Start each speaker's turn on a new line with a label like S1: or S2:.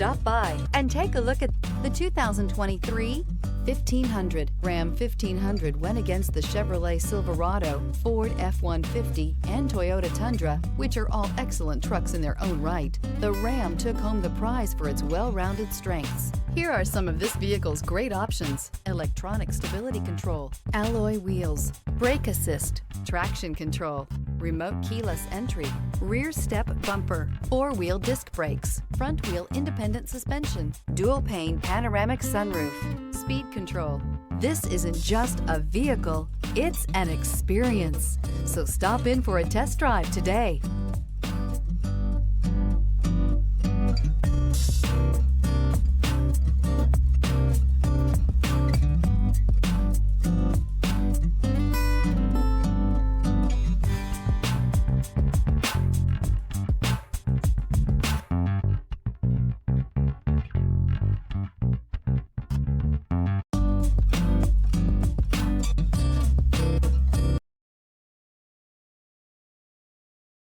S1: Stop by and take a look at the 2023 1500. Ram 1500 went against the Chevrolet Silverado, Ford F-150, and Toyota Tundra, which are all excellent trucks in their own right. The Ram took home the prize for its well-rounded strengths. Here are some of this vehicle's great options: electronic stability control, alloy wheels, brake assist, traction control, remote keyless entry, rear step bumper, four-wheel disc brakes, front wheel independent suspension, dual pane panoramic sunroof, speed control. This isn't just a vehicle, it's an experience. So stop in for a test drive today.